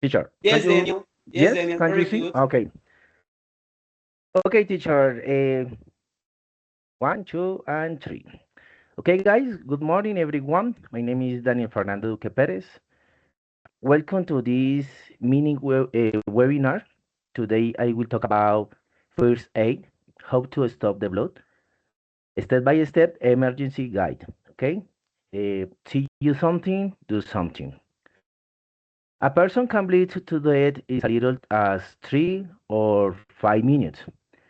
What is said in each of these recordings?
Teacher, can Yes, you, Daniel. Yes, yes, Daniel. can you Very see? good. Okay. Okay, teacher, one, two, and three. Okay, guys, good morning, everyone. My name is Daniel Fernando Duque Perez. Welcome to this webinar. Today, I will talk about first aid, how to stop the blood, step by step emergency guide. Okay, see you something, do something. A person can bleed to death is a little as 3 or 5 minutes.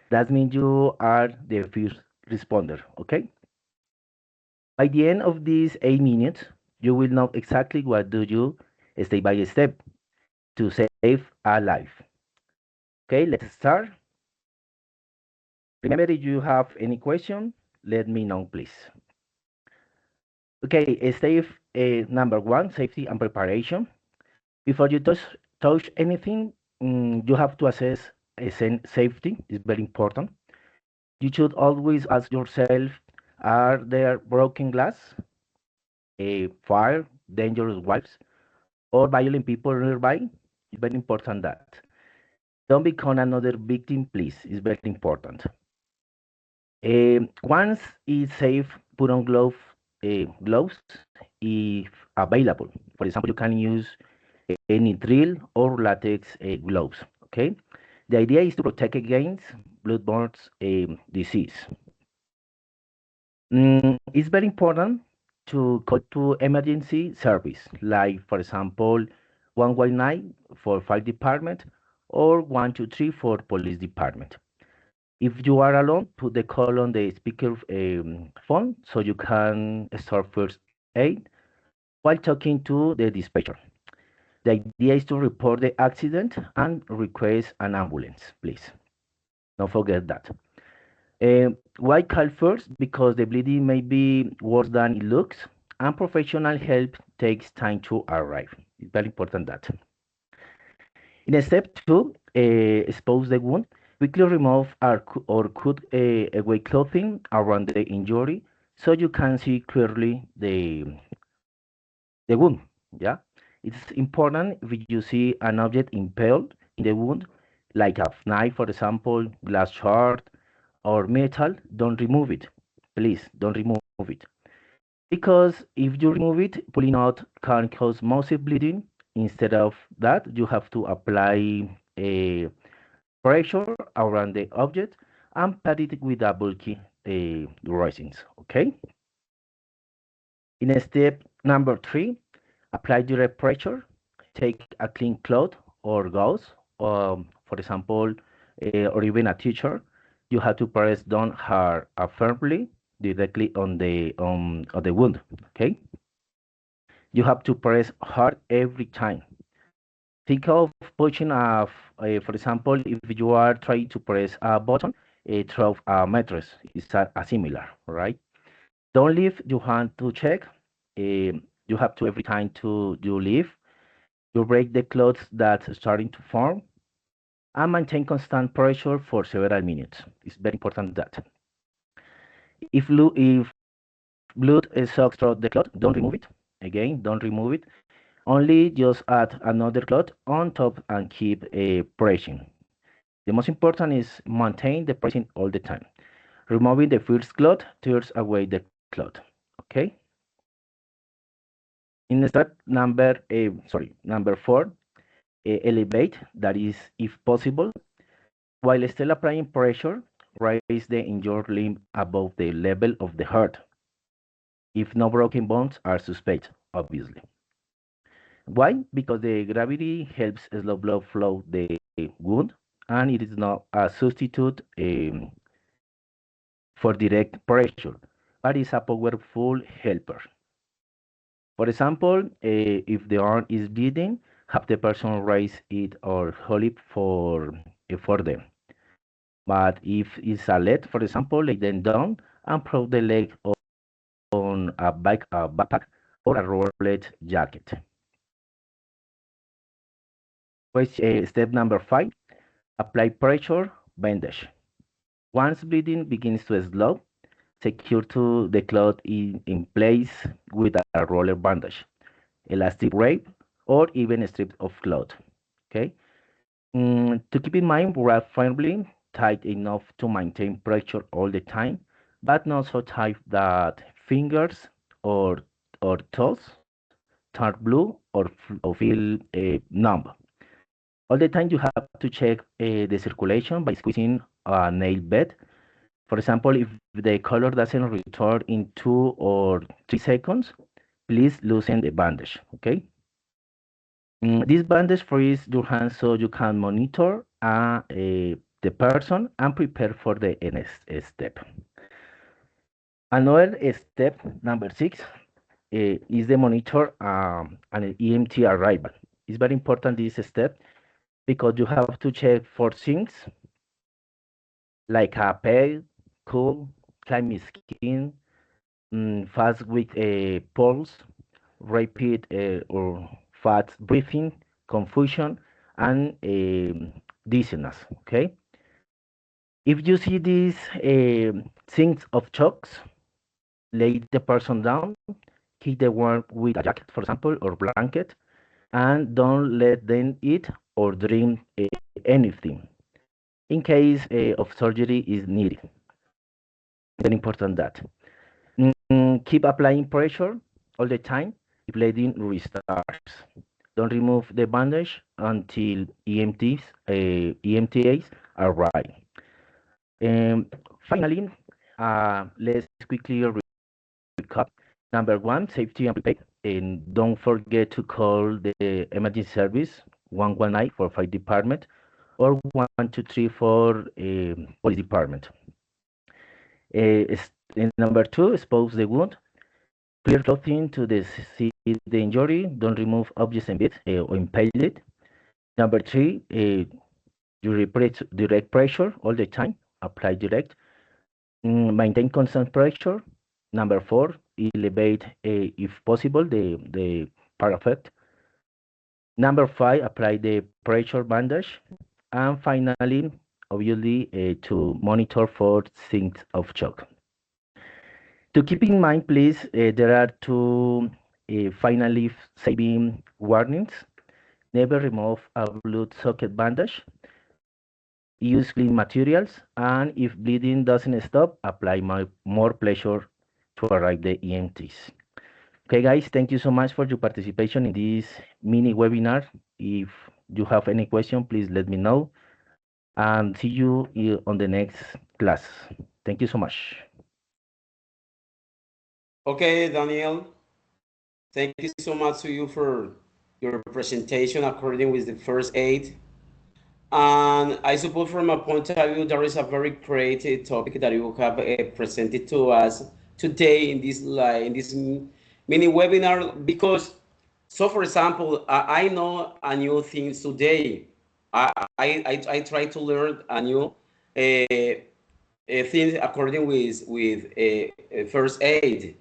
That means you are the first responder. Okay. By the end of these 8 minutes, you will know exactly what do you step by step to save a life. Okay, let's start. Remember, if you have any question, let me know, please. Okay, step number one, safety and preparation. Before you touch anything, you have to assess safety. It's very important. You should always ask yourself, are there broken glass, fire, dangerous wipes, or violent people nearby? It's very important that. Don't become another victim, please. It's very important. Once it's safe, put on gloves if available. For example, you can use any drill or latex gloves. Okay. The idea is to protect against bloodborne disease. It's very important to call to emergency service, like for example, 119 for fire department or 123 for police department. If you are alone, put the call on the speaker phone so you can start first aid while talking to the dispatcher. The idea is to report the accident and request an ambulance, please. Don't forget that. Why call first? Because the bleeding may be worse than it looks, and professional help takes time to arrive. It's very important that. In step two, expose the wound. Quickly remove or cut away clothing around the injury so you can see clearly the wound. Yeah, it's important if you see an object impaled in the wound, like a knife, for example, glass shard, or metal, don't remove it. Please don't remove it. Because if you remove it, pulling out can cause massive bleeding. Instead of that, you have to apply a pressure around the object and pat it with a bulky resins. Okay. In step number three, apply direct pressure. Take a clean cloth or gauze, for example, or even a t-shirt. You have to press down hard, firmly, directly on the wound. Okay, you have to press hard every time. Think of pushing for example, if you are trying to press a button, through a mattress, it's a similar, right? Don't leave your hand to check. You have to every time to you leave. You break the cloth that's starting to form and maintain constant pressure for several minutes. It's very important that. If blood sucks through the cloth, don't remove it. Again, don't remove it. Only just add another cloth on top and keep pressing. The most important is maintain the pressing all the time. Removing the first cloth tears away the cloth. Okay. In step number four, elevate. That is, if possible, while still applying pressure, raise the injured limb above the level of the heart. If no broken bones are suspect, obviously. Why? Because the gravity helps slow blood flow the wound, and it is not a substitute for direct pressure, but is a powerful helper. For example, if the arm is bleeding, have the person raise it or hold it for them. But if it's a leg, for example, lay them down and prop the leg on a backpack or a rolled jacket. Step number five, apply pressure bandage. Once bleeding begins to slow, secure to the cloth in place with a roller bandage, elastic wrap, or even a strip of cloth. Okay. To keep in mind, wrap firmly, tight enough to maintain pressure all the time, but not so tight that fingers or or toes turn blue or feel numb. All the time, you have to check the circulation by squeezing a nail bed. For example, if the color doesn't return in 2 or 3 seconds, please loosen the bandage. Okay. This bandage frees your hands so you can monitor the person and prepare for the next step. Another step, number 6, is the monitor an EMT arrival. It's very important this step because you have to check for things like a pale, cool, clammy skin, fast with pulse, rapid or fast breathing, confusion, and dizziness. Okay. If you see these things of shocks, lay the person down, keep the warm with a jacket, for example, or blanket, and don't let them eat or drink anything in case of surgery is needed. Very important that. Keep applying pressure all the time if bleeding restarts. Don't remove the bandage until EMTAs arrive. Finally, let's quickly recap. Number one, safety and prepaid. And don't forget to call the emergency service 119 for fire department or 123 for police department. Number two, expose the wound. Clear clothing to see the injury. Don't remove objects and bits or impale it. Number three, you repeat direct pressure all the time. Apply direct. Maintain constant pressure. Number four, elevate, if possible, the parapet. Number five, apply the pressure bandage. And finally, obviously, to monitor for signs of shock. To keep in mind, please, there are two finally saving warnings. Never remove a blood socket bandage. Use clean materials, and if bleeding doesn't stop, apply more pressure to arrive the EMTs. Okay, guys, thank you so much for your participation in this mini webinar. If you have any question, please let me know, and see you on the next class. Thank you so much. Okay, Daniel, thank you so much to you for your presentation according with the first aid. And I suppose from a point of view, there is a very great topic that you have presented to us today in this mini webinar. Because, so for example, I know a new things today. I try to learn a new things according with first aid,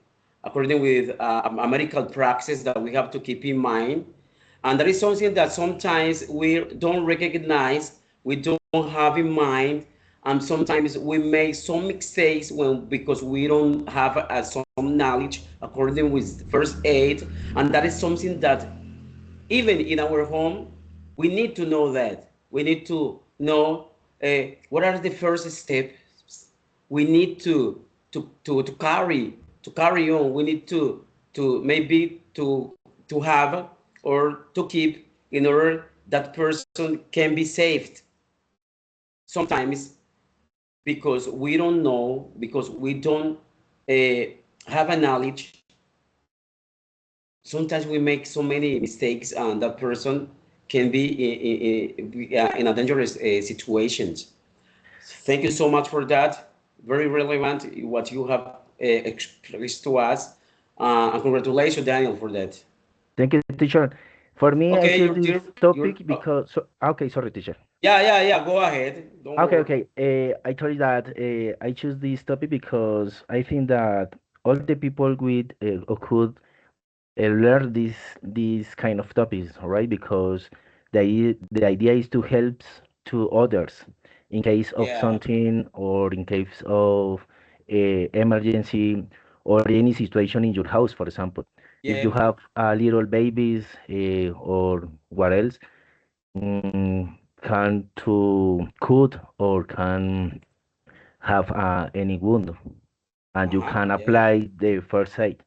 according with a medical practice that we have to keep in mind. And that is something that sometimes we don't recognize, we don't have in mind, and sometimes we make some mistakes when because we don't have some knowledge according with first aid. And that is something that even in our home we need to know, that we need to know what are the first steps we need to carry on. We need to maybe to have or to keep in order that person can be saved. Sometimes because we don't know, because we don't uh, have a knowledge, sometimes we make so many mistakes and that person can be in a dangerous situations. Thank you so much for that. Very relevant what you have expressed to us. And congratulations, Daniel, for that. Thank you, teacher. For me, I Okay, choose this you're topic because, okay, sorry, teacher. yeah. Go ahead. Don't Okay, worry. okay. I told you that I choose this topic because I think that all the people with or could learn these kind of topics, all right? Because the idea is to help to others in case of Yeah, something or in case of emergency or any situation in your house, for example. If you yeah, have little babies or what else, can to cut or can have any wound, and you can Yeah. apply the first aid.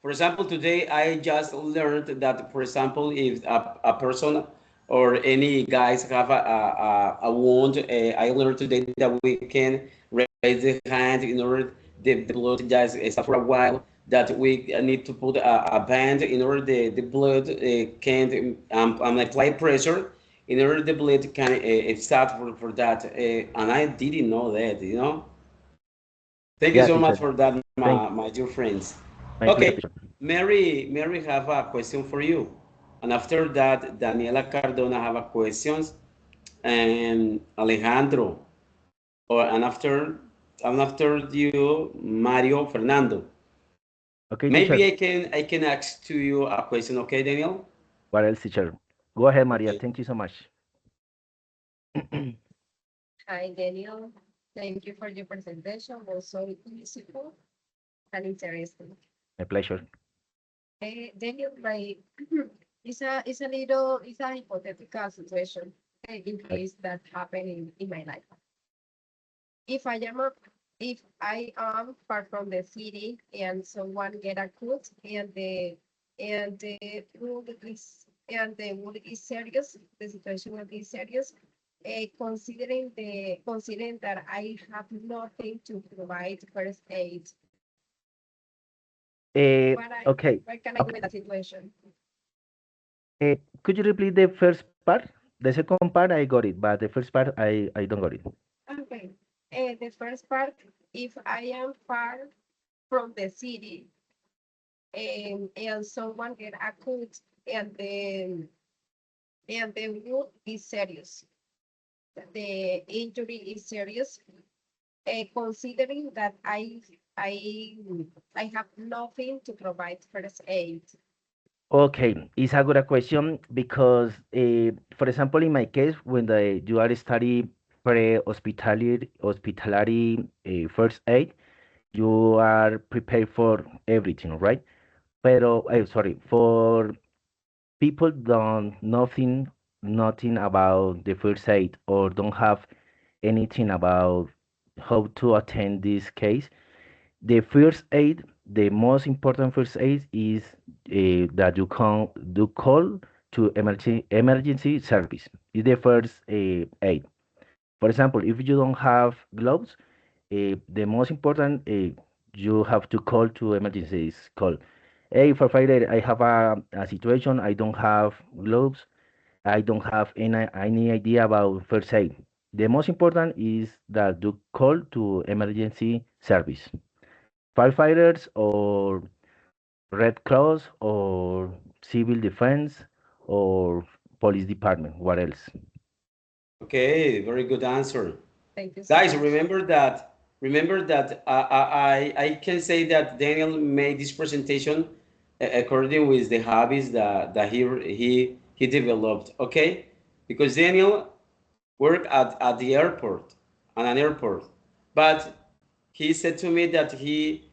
For example, today I just learned that, for example, if a person or any guys have a wound, I learned today that we can raise the hand in order the blood just stop for a while. That we need to put a band in order the blood can apply pressure in order the blood can start for that. And I didn't know that, you know. Thank you Yeah, so much teacher. for that, Thank my dear friends. my pleasure, Okay, teacher. Mary have a question for you. And after that, Daniela Cardona have a questions, and Alejandro, and after you, Mario Fernando. Okay, Maybe teacher. I can ask to you a question, okay, Daniel? What else, teacher? Go ahead, Maria. Okay. Thank you so much. Hi, Daniel. Thank you for your presentation. Was so useful and interesting. My pleasure. Daniel, my it's a hypothetical situation in Like, case that happened in my life. If I am a, if I am far from the city and someone get a cut and the wound is serious, the situation will be serious. Considering that I have nothing to provide first aid, okay. what can I do Okay. in that situation? Could you repeat the first part? The second part, I got it, but the first part, I don't got it. Okay. The first part, if I am far from the city and someone get a cut and the and the wound is serious, the injury is serious, considering that I I have nothing to provide first aid. Okay, it's a good question because, for example, in my case, when you are studying hospitality first aid, you are prepared for everything, right? Pero, sorry, for people don't nothing about the first aid or don't have anything about how to attend this case. The first aid, the most important first aid is that you can do call to emergency service. Is the first aid. For example, if you don't have gloves, the most important you have to call to emergencies. Call, hey, firefighter, I have a situation. I don't have gloves. I don't have any idea about first aid. The most important is that you call to emergency service, firefighters or Red Cross or civil defense or police department. What else? Okay, very good answer. Thank you so Guys, much. remember that I can say that Daniel made this presentation according with the hobbies that he developed. Okay, because Daniel worked at the airport, on an airport, but he said to me that he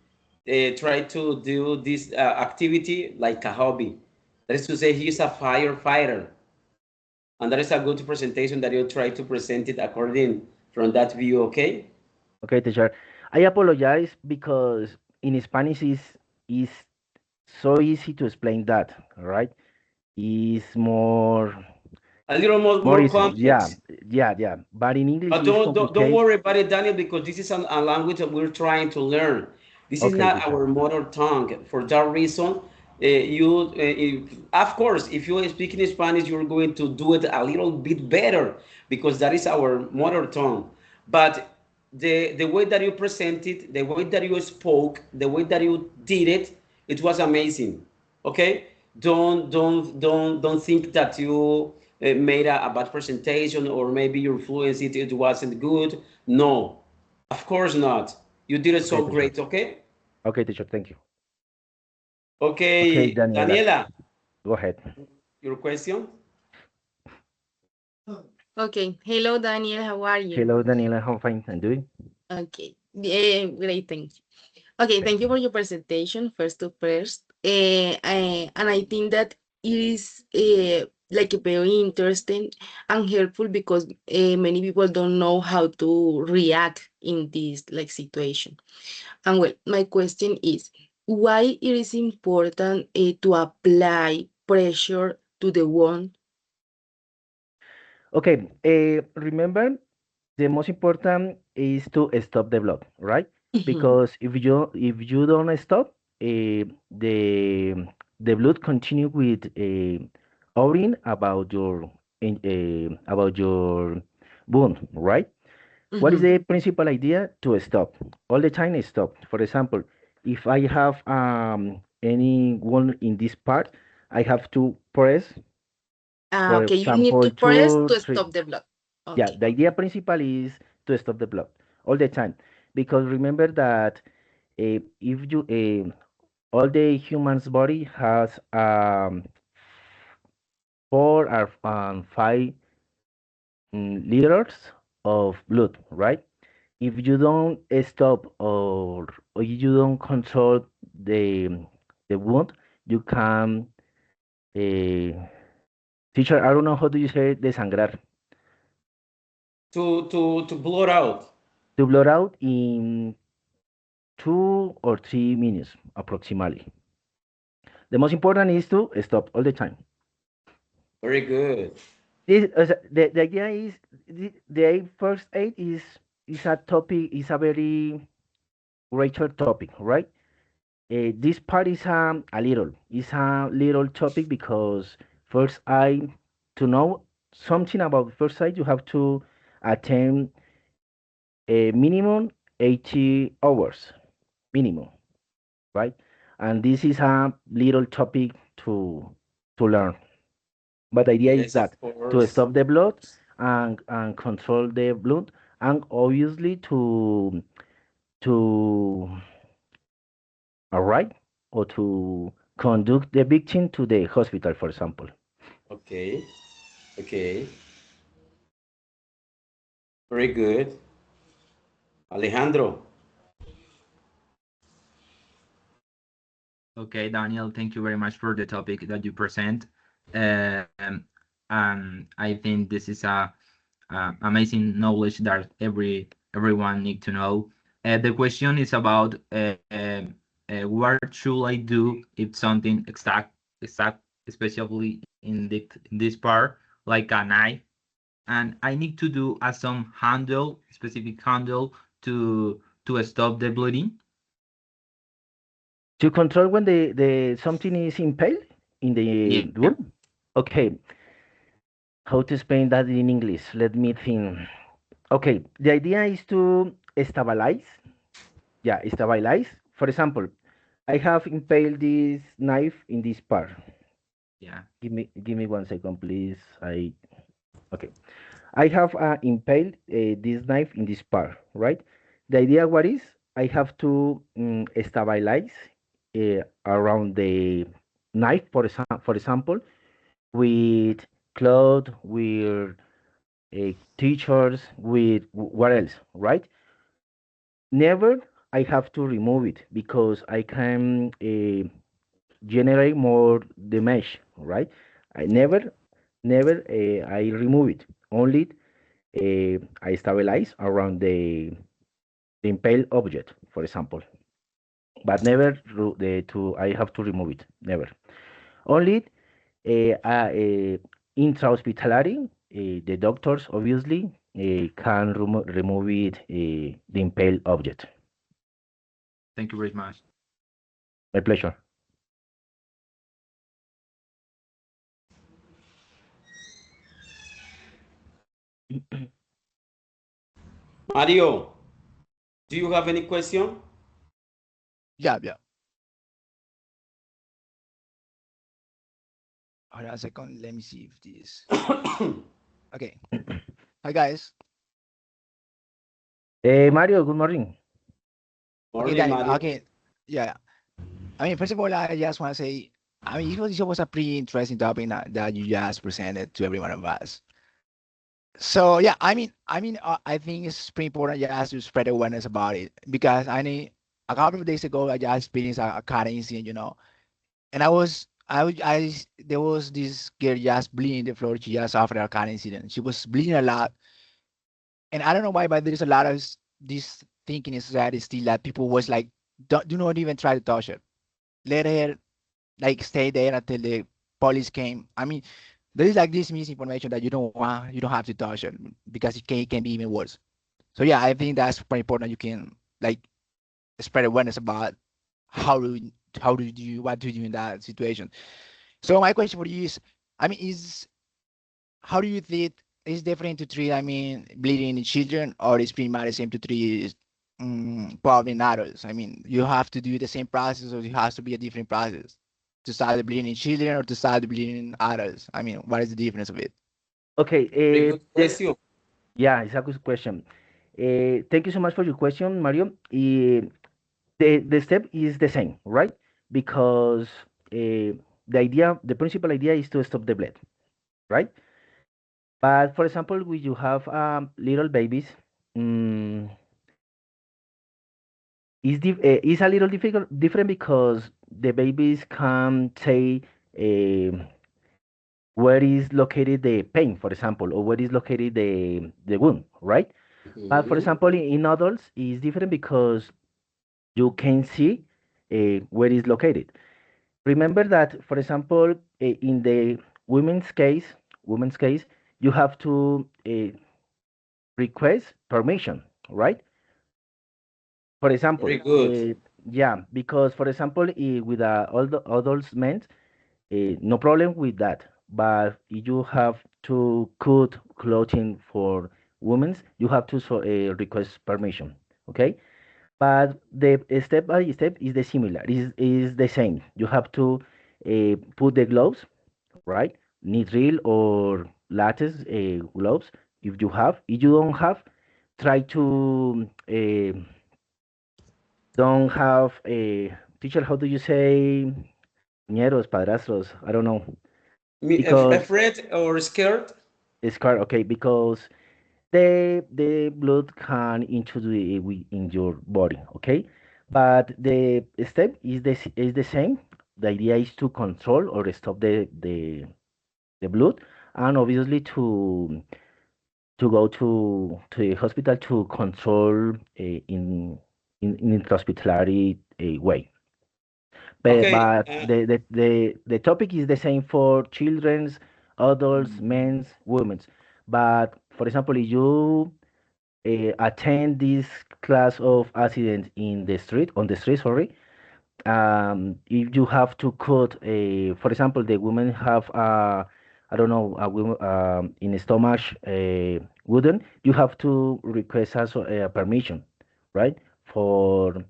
tried to do this activity like a hobby. That is to say, he's a firefighter, and that is a good presentation that you try to present it according from that view. Okay. Okay, teacher. I apologize because in Spanish is so easy to explain that, right? Is A little more more easy. Yeah, complex. yeah. But in English But is don't complicated. worry about it, Daniel, because this is a language that we're trying to learn. This is Okay, not teacher. our mother tongue. For that reason, of course, if you speak in Spanish, you're going to do it a little bit better because that is our mother tongue. But the way that you presented, the way that you spoke, the way that you did it, it was amazing. Okay, don't think that you made a bad presentation or maybe your fluency it wasn't good. No, of course not. You did it Okay, so teacher. great. Okay. Okay, teacher. Thank you. Okay, Okay, Daniela, Daniela, go ahead. your question. Okay. Hello, Daniel. How are you? Hello, Daniela. How fine I'm doing? Okay. Great. Thank you. Okay. Thank Thank you. you for your presentation, first to first. And I think that it is like very interesting and helpful because many people don't know how to react in this like situation. And well, my question is, why it is important to apply pressure to the wound? Okay, remember the most important is to stop the blood, right? Mhm. Because if you don't stop, the blood continue with pouring about your wound, right? What is Mhm. the principal idea? To stop all the time. Stop. For example, if I have any wound in this part, I have to press. For Okay, you need example, to press two, to three. stop the blood. Yeah, Okay. the idea principal is to stop the blood all the time, because remember that if you all the human's body has 4 or 5 liters of blood, right? If you don't stop, or you don't control the wound, you can teacher. I don't know how do you say desangrar, To blot out. to blood out in 2 or 3 minutes approximately. The most important is to stop all the time. Very good. The idea is the first aid is a topic, is a very greater topic, right? This part is a little topic, because first I to know something about first aid, you have to attend a minimum 80 hours minimum, right? And this is a little topic to learn. But the idea is Yes, of that to course. stop the Of blood course. and control the blood, and obviously to arrive or to conduct the victim to the hospital, for example. Okay. Okay. Very good. Alejandro. Okay, Daniel, thank you very much for the topic that you present. Um, I think this is a amazing knowledge that everyone need to know. The question is about what should I do if something exact, especially in this part, like a knife, and I need to do some handle, specific handle to stop the bleeding. To control when the something is impaled in the Yeah. wound. Okay, how to explain that in English? Let me think. Okay, the idea is to stabilize. Yeah, stabilize. For example, I have impaled this knife in this part. Yeah. Give me 1 second, please. Okay. I have impaled this knife in this part, right? The idea what is I have to stabilize around the knife, for example, with cloth, with teachers, with what else, right? Never I have to remove it, because I can generate more the mesh, right? I never I remove it. Only I stabilize around the impaled object, for example, but never I have to remove it. Never. Only intra-hospitality, the doctors obviously can remove it, the impaled object. Thank you very much. My pleasure. Mario, do you have any question? Yeah, yeah. Hold on a second. Let me see if this. Okay. Hi, guys. Mario, good morning. Okay, Morning, Danny. Mario. Okay. Yeah. I mean, first of all, I just want to say, I mean, it was a pretty interesting topic that you just presented to every one of us. So yeah, I think it's pretty important just to spread awareness about it because I mean, a couple of days ago, I just experienced a car incident, and I was there was this girl just bleeding the floor. She just after a car incident. She was bleeding a lot, and I don't know why, but there's a lot of this thinking in society still that people was like, do not even try to touch her. Let her like stay there until the police came. I mean, there is like this misinformation that you don't have to touch her because it can be even worse. So yeah, I think that's very important. You can like spread awareness about how do how do you what do you do in that situation. So my question for you is, I mean, is how do you think is different to treat? I mean, bleeding in children, or is pretty much the same to treat probably in adults? I mean, you have to do the same process, or it has to be a different process to start the bleeding in children or to start the bleeding in adults. I mean, what is the difference of it? Okay, Very good question. yeah, it's a good question. Thank you so much for your question, Mario. The step is the same, right? Because the principal idea is to stop the blood, right? But for example, when you have little babies, mm, it's a little different because the babies can say where is located the pain, for example, or where is located the wound, right? But for Mhm. example, in adults, it's different because you can see where it's located. Remember that, for example, in the women's case, women's case, you have to request permission, right? For example, Very good. yeah, because for example, with all the adults men, no problem with that. But if you have to cut clothing for women, you have to request permission. Okay, but the step by step is the similar. Is the same. You have to put the gloves, right? Nitrile or latex gloves if you have. If you don't have, try to don't have a teacher. How do you say ñeros, padrastros? I don't know because Afraid or scared? it's car. Okay, because the blood can into in your body. Okay, but the step is the same. The idea is to control or stop the blood, and obviously to go to the hospital to control in hospitality way. Okay. But the topic is the same for children's, adults, men's, women's. But for example, if you attend this class of accident in the street, on the street, sorry, if you have to cut a, for example, the women have I don't know, a woman in a stomach wooden, you have to request also a permission, right? For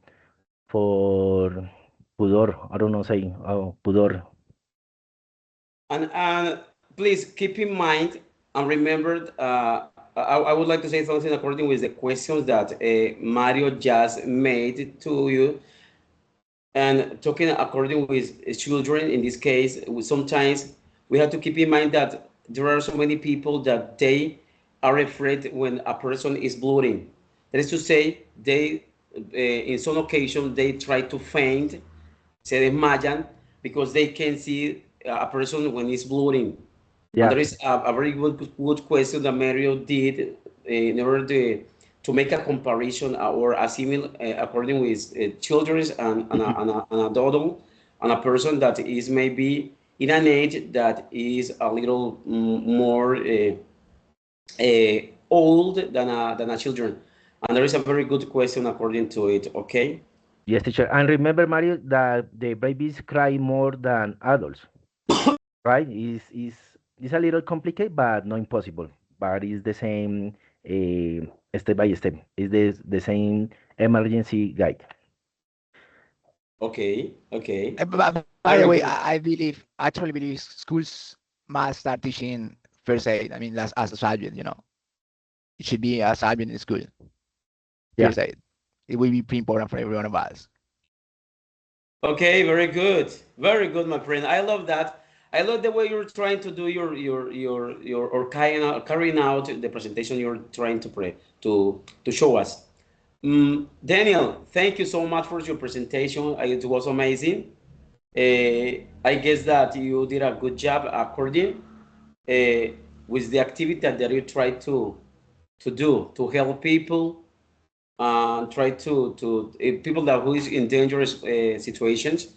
for pudor, I don't know, say, oh, pudor. And please keep in mind and remember, I would like to say something according with the questions that Mario just made to you. And talking according with children, in this case, sometimes we have to keep in mind that there are so many people that they are afraid when a person is bleeding. That is to say, they, in some occasion, they try to faint, se desmayan, because they can see a person when he's bleeding. And Yeah. there is a very good question that Mario did in order to make a comparison or a similar according with children and adult and a person that is maybe in an age that is a little more old than a children. And there is a very good question according to it. Okay. Yes, teacher. And remember, Mario, that the babies cry more than adults, right? Is a little complicated, but not impossible. But it's the same step by step. It's the same emergency guide. Okay. Okay. But by the Very way, good. I believe, I actually believe schools must start teaching first aid. I mean, as a subject, it should be a subject in school. Yeah. First aid. It will be pretty important for every one of us. Okay, very good. Very good, my friend. I love that. I love the way you're trying to do your or carrying out the presentation you're trying to to show us. Daniel, thank you so much for your presentation. It was amazing. I guess that you did a good job according with the activity that you try to do to help people and try to people that who is in dangerous situations,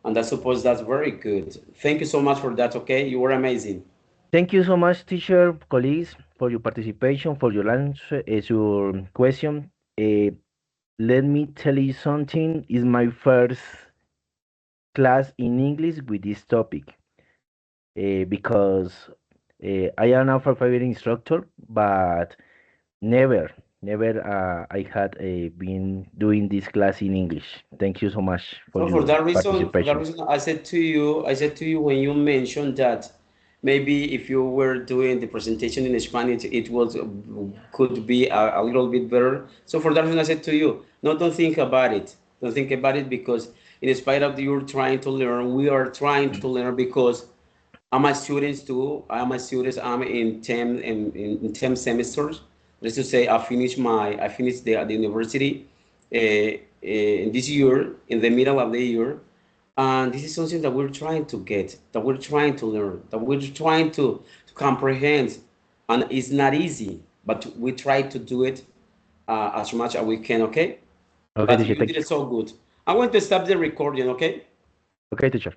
and I suppose that's very good. Thank you so much for that. Okay, you were amazing. Thank you so much, teacher, colleagues, for your participation, for your answer, your question. Let me tell you something. It's my first class in English with this topic because I am a private instructor, but never I had been doing this class in English. Thank you so much for So your for that participation. reason, I said to you when you mentioned that maybe if you were doing the presentation in Spanish, it was could be a little bit better. So for that reason, I said to you, no, don't think about it. Don't think about it because in spite of you trying to learn, we are trying to learn because I'm a student too. I'm a student. I'm in 10 semesters. Let's just say I finished the university this year in the middle of the year, and this is something that we're trying to get, that we're trying to learn, that we're trying to comprehend, and it's not easy, but we try to do it as much as we can. Okay, Okay, but teacher. you Thank did you. it so good. I'm going to stop the recording. Okay. Okay, teacher.